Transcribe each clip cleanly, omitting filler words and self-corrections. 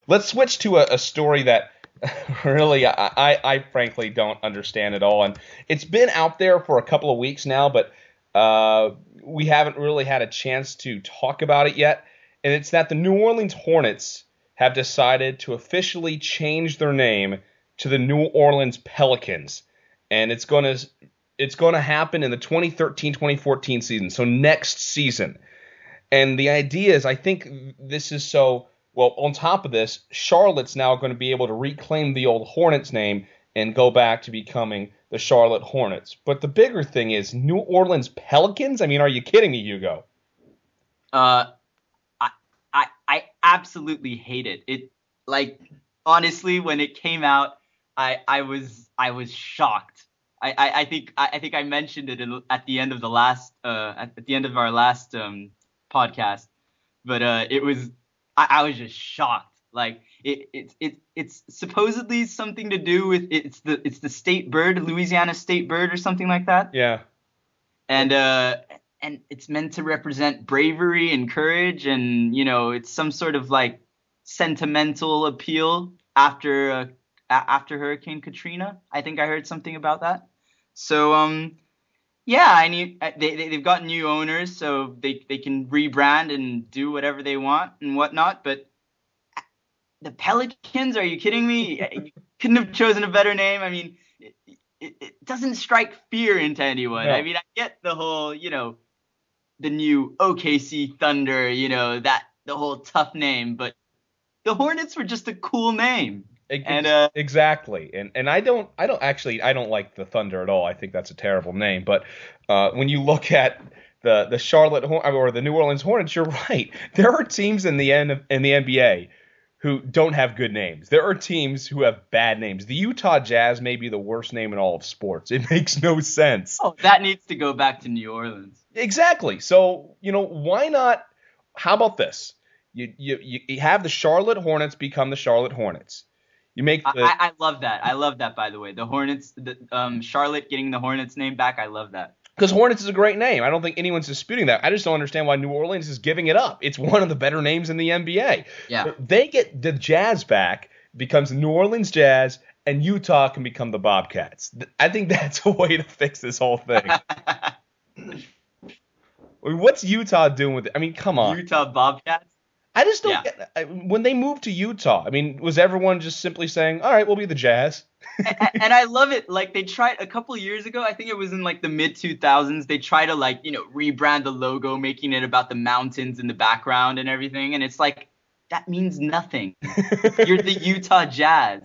Let's switch to a story that really I frankly don't understand at all. And it's been out there for a couple of weeks now, but uh, we haven't really had a chance to talk about it yet. And it's that the New Orleans Hornets have decided to officially change their name to the New Orleans Pelicans. And it's going to happen in the 2013-2014 season, so next season. And the idea is, I think this is so, well, on top of this, Charlotte's now going to be able to reclaim the old Hornets name and go back to becoming the Charlotte Hornets. But the bigger thing is New Orleans Pelicans? I mean, are you kidding me, Hugo? Uh, I absolutely hate it. It like honestly, when it came out, I was shocked. I think I mentioned it at the end of the last at the end of our last podcast, but I was just shocked. Like it's supposedly something to do with it's the state bird, Louisiana state bird or something like that. Yeah. And it's meant to represent bravery and courage, and it's some sort of like sentimental appeal after Hurricane Katrina. I think I heard something about that. So yeah, they've got new owners, so they can rebrand and do whatever they want and whatnot. But the Pelicans, are you kidding me? You couldn't have chosen a better name. I mean, it doesn't strike fear into anyone. I No. mean, I get the whole, the new OKC Thunder, that the whole tough name, but the Hornets were just a cool name. And Exactly. And I don't like the Thunder at all. I think that's a terrible name. But when you look at the or the New Orleans Hornets, you're right. There are teams in the NBA who don't have good names. There are teams who have bad names. The Utah Jazz may be the worst name in all of sports. It makes no sense. oh, that needs to go back to New Orleans. Exactly. So, why not? How about this? You have the Charlotte Hornets become the Charlotte Hornets. You make I, the I I love that. I love that, by the way. The Hornets, Charlotte getting the Hornets name back. I love that. Because Hornets is a great name. I don't think anyone's disputing that. I just don't understand why New Orleans is giving it up. It's one of the better names in the NBA. Yeah. They get the Jazz back, becomes the New Orleans Jazz, and Utah can become the Bobcats. I think that's a way to fix this whole thing. I mean, what's Utah doing with it? I mean, come on. Utah Bobcats. I just don't Yeah. get when they moved to Utah. I mean, was everyone just simply saying, "All right, we'll be the Jazz"? And I love it. Like they tried a couple years ago, I think it was in like the mid 2000s. They try to like rebrand the logo, making it about the mountains in the background and everything. And it's like that means nothing. You're the Utah Jazz.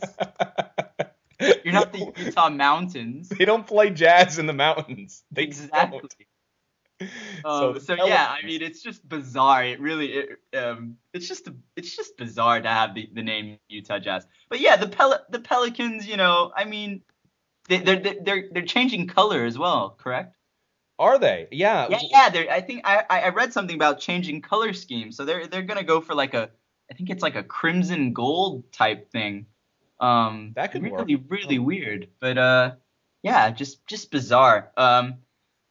You're not the Utah Mountains. They don't play jazz in the mountains. They Exactly. don't. So yeah, I mean it's just bizarre. It's just bizarre to have the name Utah Jazz. But yeah, the Pelicans, I mean they're changing color as well, correct? Are they? Yeah. Yeah. I think I read something about changing color scheme. So they're gonna go for like I think it's like a crimson gold type thing. That could work. Really really weird, but yeah, just bizarre.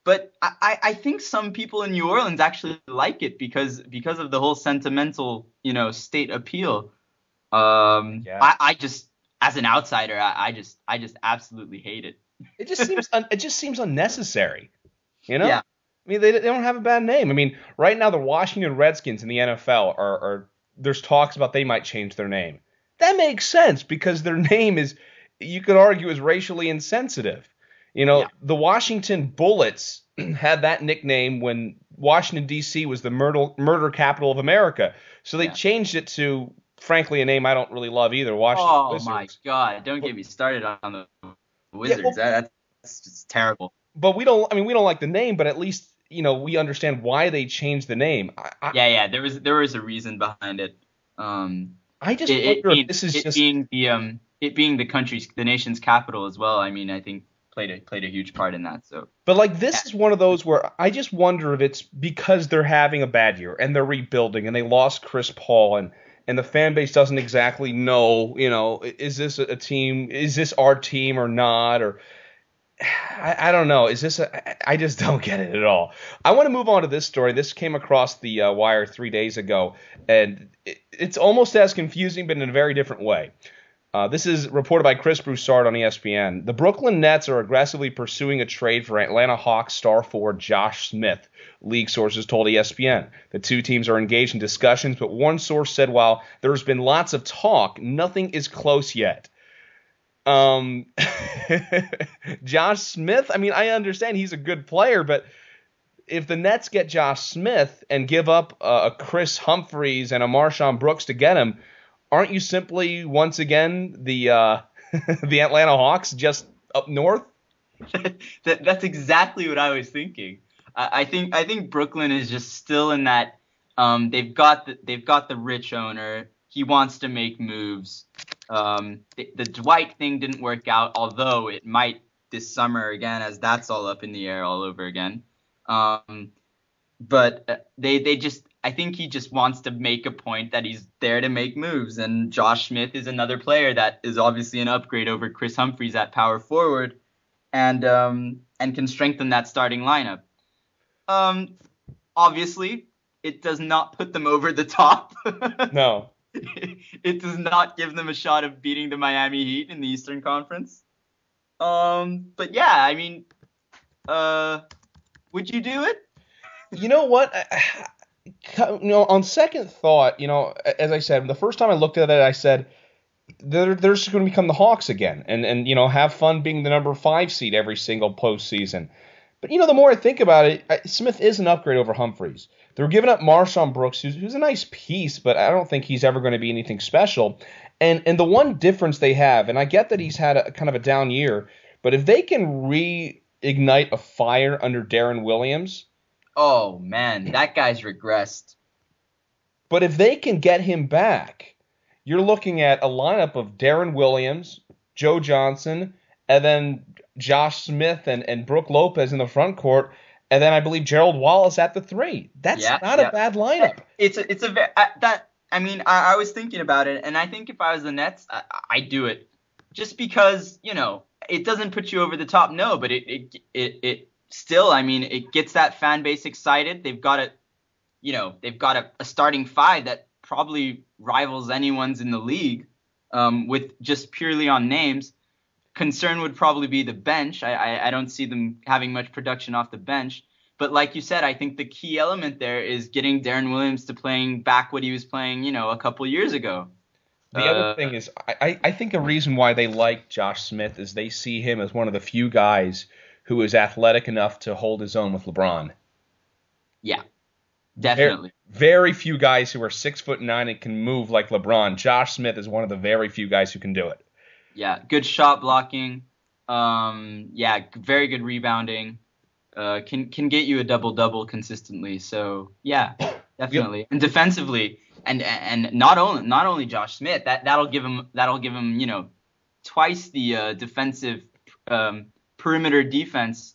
But I think some people in New Orleans actually like it because of the whole sentimental, state appeal. Yeah. I just as an outsider, I just absolutely hate it. It just seems unnecessary. You know? Yeah. I mean, they don't have a bad name. I mean, right now the Washington Redskins in the NFL are there's talks about they might change their name. That makes sense because their name is, you could argue, is racially insensitive. Yeah. The Washington Bullets had that nickname when Washington, D.C. was the murder capital of America. So they Yeah. changed it to, frankly, a name I don't really love either, Washington Oh Wizards. my God! Don't get me started on the Yeah, Wizards. That's just terrible. but we don't like the name, but at least, we understand why they changed the name. Yeah. There was a reason behind it. I just It wonder if being this is it just, being the nation's capital as well. I mean, I think played a huge part in that. So but like this yeah, is one of those where I just wonder if it's because they're having a bad year and they're rebuilding and they lost Chris Paul and the fan base doesn't exactly know, is this a team, is this our team or not, or I don't know. I just don't get it at all. I want to move on to this story. This came across the wire 3 days ago, and it's almost as confusing, but in a very different way. This is reported by Chris Broussard on ESPN. The Brooklyn Nets are aggressively pursuing a trade for Atlanta Hawks star forward Josh Smith, league sources told ESPN. The two teams are engaged in discussions, but one source said while there's been lots of talk, nothing is close yet. Josh Smith, I mean, I understand he's a good player, but if the Nets get Josh Smith and give up a Chris Humphries and a Marshawn Brooks to get him, aren't you simply once again the the Atlanta Hawks just up north? That's exactly what I was thinking. I think Brooklyn is just still in that. They've got the rich owner. He wants to make moves. The Dwight thing didn't work out, although it might this summer again, as that's all up in the air all over again. But I think he just wants to make a point that he's there to make moves. And Josh Smith is another player that is obviously an upgrade over Chris Humphries at power forward, and can strengthen that starting lineup. Obviously, it does not put them over the top. No. It does not give them a shot of beating the Miami Heat in the Eastern Conference. But yeah, I mean, would you do it? You know what? On second thought, as I said, the first time I looked at it, I said they're just going to become the Hawks again, and have fun being the number 5 seed every single postseason. But the more I think about it, Smith is an upgrade over Humphries. They're giving up Marshawn Brooks, who's a nice piece, but I don't think he's ever going to be anything special. And the one difference they have, and I get that he's had a kind of a down year, but if they can reignite a fire under Darren Williams. Oh, man, that guy's regressed. But if they can get him back, you're looking at a lineup of Darren Williams, Joe Johnson, and then Josh Smith and Brook Lopez in the front court, and then I believe Gerald Wallace at the 3. That's not a bad lineup. I was thinking about it, and I think if I was the Nets, I'd do it. Just because, it doesn't put you over the top, no, but it still, it gets that fan base excited. They've got a starting 5 that probably rivals anyone's in the league, with just purely on names. Concern would probably be the bench. I don't see them having much production off the bench. But like you said, I think the key element there is getting Darren Williams to playing back what he was playing, a couple years ago. The other thing is, I think a reason why they like Josh Smith is they see him as one of the few guys who is athletic enough to hold his own with LeBron. Yeah, definitely. Very few guys who are 6'9" and can move like LeBron. Josh Smith is one of the very few guys who can do it. Yeah, good shot blocking. Very good rebounding. Can get you a double-double consistently. So yeah, definitely. Yep. And defensively, and not only Josh Smith, that'll give him twice the defensive perimeter defense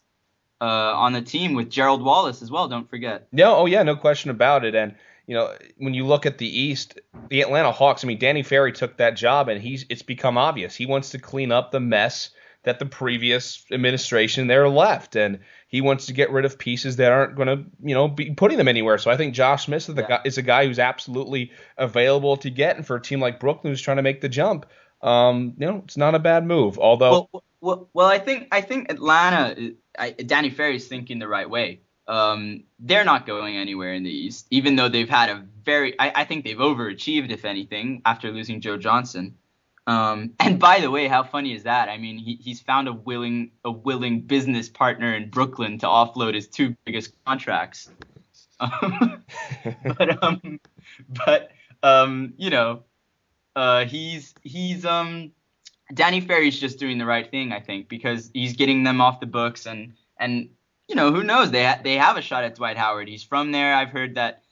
on the team with Gerald Wallace as well. Don't forget. No question about it. And when you look at the East, the Atlanta Hawks, Danny Ferry took that job, and it's become obvious. He wants to clean up the mess that the previous administration there left, and he wants to get rid of pieces that aren't going to, be putting them anywhere. So I think Josh Smith is a guy who's absolutely available to get, and for a team like Brooklyn who's trying to make the jump, it's not a bad move. Although, I think Atlanta, Danny Ferry's thinking the right way. They're not going anywhere in the East, even though they've had I think they've overachieved, if anything, after losing Joe Johnson. And by the way, how funny is that? He's found a willing business partner in Brooklyn to offload his 2 biggest contracts. He's Danny Ferry's just doing the right thing, I think, because he's getting them off the books, and who knows? They have a shot at Dwight Howard. He's from there. I've heard that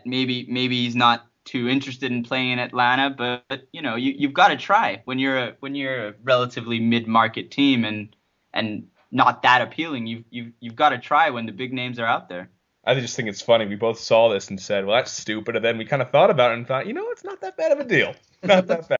maybe he's not too interested in playing in Atlanta, but you've got to try when you're a relatively mid-market team and not that appealing. You've got to try when the big names are out there. I just think it's funny. We both saw this and said, well, that's stupid. And then we kind of thought about it and thought, it's not that bad of a deal. Not that bad.